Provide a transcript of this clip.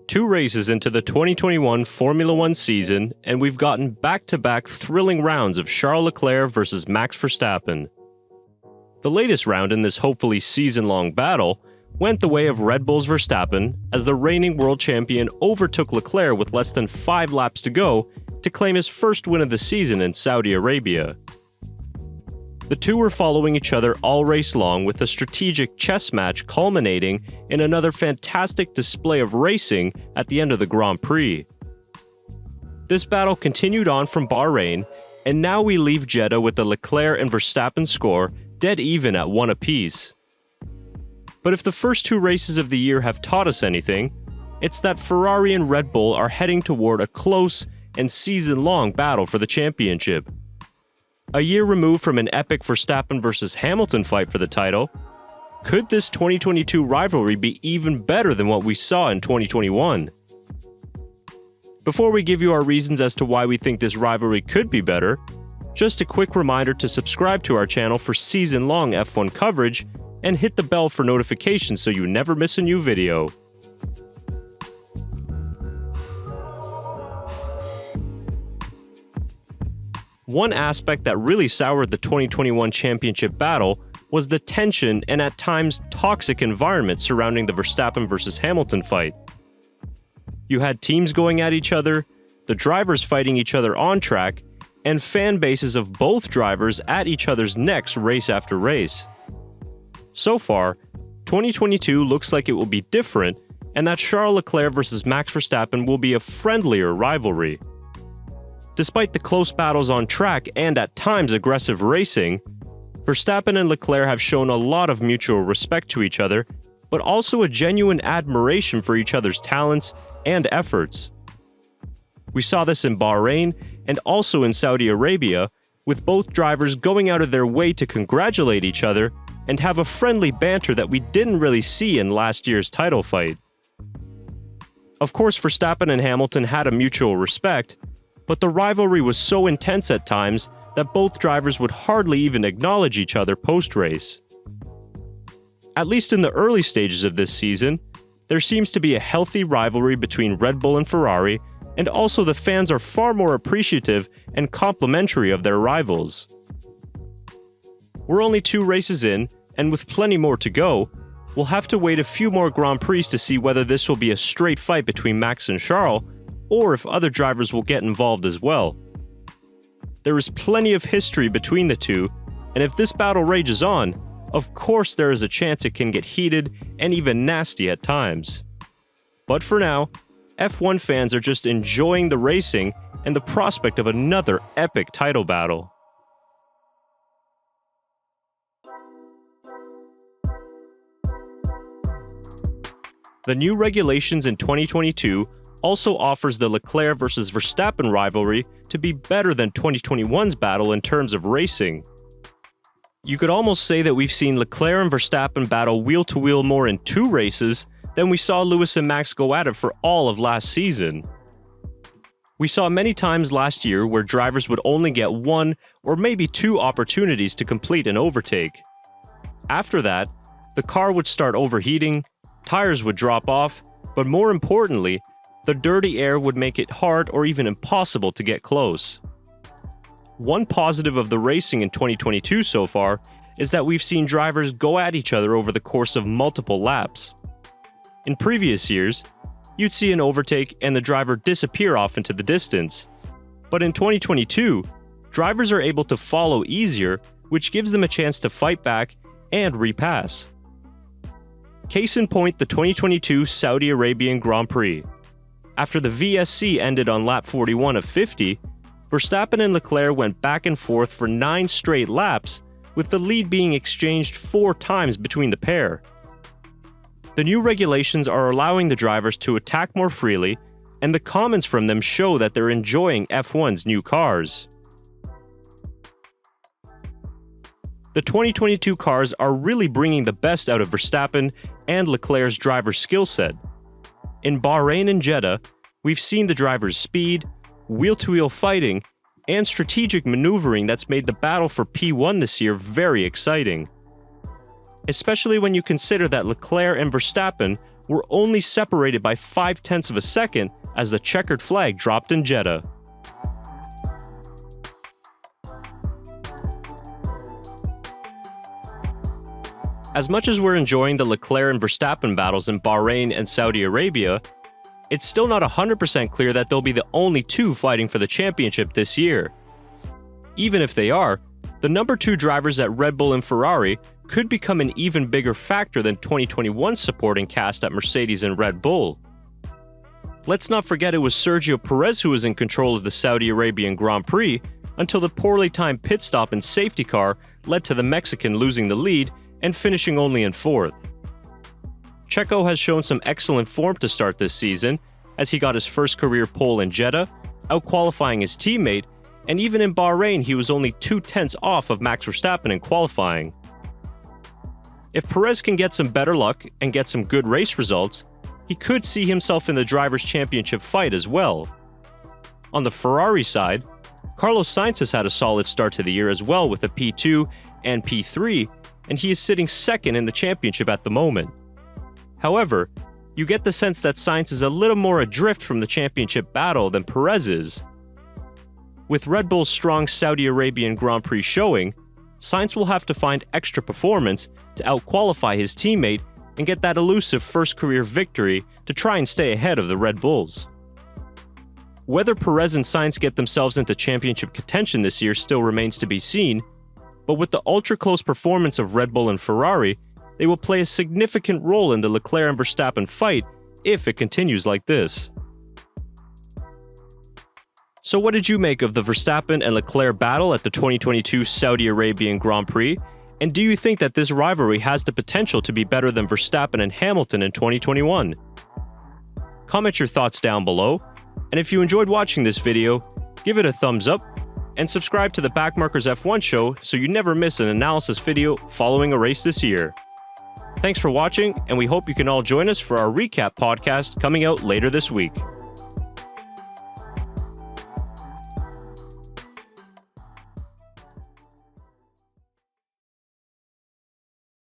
2 races into the 2021 Formula One season, and we've gotten back-to-back thrilling rounds of Charles Leclerc versus Max Verstappen. The latest round in this hopefully season-long battle went the way of Red Bull's Verstappen as the reigning world champion overtook Leclerc with less than 5 laps to go to claim his first win of the season in Saudi Arabia. The two were following each other all race long, with a strategic chess match culminating in another fantastic display of racing at the end of the Grand Prix. This battle continued on from Bahrain, and now we leave Jeddah with the Leclerc and Verstappen score dead even at 1 apiece. But if the first 2 races of the year have taught us anything, it's that Ferrari and Red Bull are heading toward a close and season-long battle for the championship. A year removed from an epic Verstappen versus Hamilton fight for the title, could this 2022 rivalry be even better than what we saw in 2021? Before we give you our reasons as to why we think this rivalry could be better, just a quick reminder to subscribe to our channel for season-long F1 coverage and hit the bell for notifications so you never miss a new video. One aspect that really soured the 2021 championship battle was the tension and at times toxic environment surrounding the Verstappen versus Hamilton fight. You had teams going at each other, the drivers fighting each other on track, and fan bases of both drivers at each other's necks race after race. So far, 2022 looks like it will be different, and that Charles Leclerc versus Max Verstappen will be a friendlier rivalry. Despite the close battles on track and at times aggressive racing, Verstappen and Leclerc have shown a lot of mutual respect to each other, but also a genuine admiration for each other's talents and efforts. We saw this in Bahrain and also in Saudi Arabia, with both drivers going out of their way to congratulate each other and have a friendly banter that we didn't really see in last year's title fight. Of course, Verstappen and Hamilton had a mutual respect, but the rivalry was so intense at times that both drivers would hardly even acknowledge each other post-race. At least in the early stages of this season, there seems to be a healthy rivalry between Red Bull and Ferrari, and also the fans are far more appreciative and complimentary of their rivals. We're only 2 races in, and with plenty more to go, we'll have to wait a few more Grand Prix to see whether this will be a straight fight between Max and Charles, or if other drivers will get involved as well. There is plenty of history between the two, and if this battle rages on, of course there is a chance it can get heated and even nasty at times. But for now, F1 fans are just enjoying the racing and the prospect of another epic title battle. The new regulations in 2022 also offers the Leclerc versus Verstappen rivalry to be better than 2021's battle in terms of racing. You could almost say that we've seen Leclerc and Verstappen battle wheel-to-wheel more in 2 races than we saw Lewis and Max go at it for all of last season. We saw many times last year where drivers would only get 1 or maybe 2 opportunities to complete an overtake. After that, the car would start overheating, tires would drop off, but more importantly, the dirty air would make it hard or even impossible to get close. One positive of the racing in 2022 so far is that we've seen drivers go at each other over the course of multiple laps. In previous years, you'd see an overtake and the driver disappear off into the distance. But in 2022, drivers are able to follow easier, which gives them a chance to fight back and repass. Case in point, the 2022 Saudi Arabian Grand Prix. After the VSC ended on lap 41 of 50, Verstappen and Leclerc went back and forth for 9 straight laps, with the lead being exchanged 4 times between the pair. The new regulations are allowing the drivers to attack more freely, and the comments from them show that they're enjoying F1's new cars. The 2022 cars are really bringing the best out of Verstappen and Leclerc's driver skill set. In Bahrain and Jeddah, we've seen the drivers' speed, wheel-to-wheel fighting, and strategic maneuvering that's made the battle for P1 this year very exciting. Especially when you consider that Leclerc and Verstappen were only separated by 0.5 of a second as the checkered flag dropped in Jeddah. As much as we're enjoying the Leclerc and Verstappen battles in Bahrain and Saudi Arabia, it's still not 100% clear that they'll be the only two fighting for the championship this year. Even if they are, the number 2 drivers at Red Bull and Ferrari could become an even bigger factor than 2021's supporting cast at Mercedes and Red Bull. Let's not forget it was Sergio Perez who was in control of the Saudi Arabian Grand Prix until the poorly timed pit stop and safety car led to the Mexican losing the lead and finishing only in 4th. Checo has shown some excellent form to start this season, as he got his first career pole in Jeddah, out-qualifying his teammate, and even in Bahrain he was only 0.2 off of Max Verstappen in qualifying. If Perez can get some better luck and get some good race results, he could see himself in the Drivers' Championship fight as well. On the Ferrari side, Carlos Sainz has had a solid start to the year as well with a P2 and P3, and he is sitting second in the championship at the moment. However, you get the sense that Sainz is a little more adrift from the championship battle than Perez is. With Red Bull's strong Saudi Arabian Grand Prix showing, Sainz will have to find extra performance to out-qualify his teammate and get that elusive first career victory to try and stay ahead of the Red Bulls. Whether Perez and Sainz get themselves into championship contention this year still remains to be seen, but with the ultra-close performance of Red Bull and Ferrari, they will play a significant role in the Leclerc and Verstappen fight if it continues like this. So what did you make of the Verstappen and Leclerc battle at the 2022 Saudi Arabian Grand Prix? And do you think that this rivalry has the potential to be better than Verstappen and Hamilton in 2021? Comment your thoughts down below, and if you enjoyed watching this video, give it a thumbs up, and subscribe to the Backmarkers F1 show so you never miss an analysis video following a race this year. Thanks for watching, and we hope you can all join us for our recap podcast coming out later this week.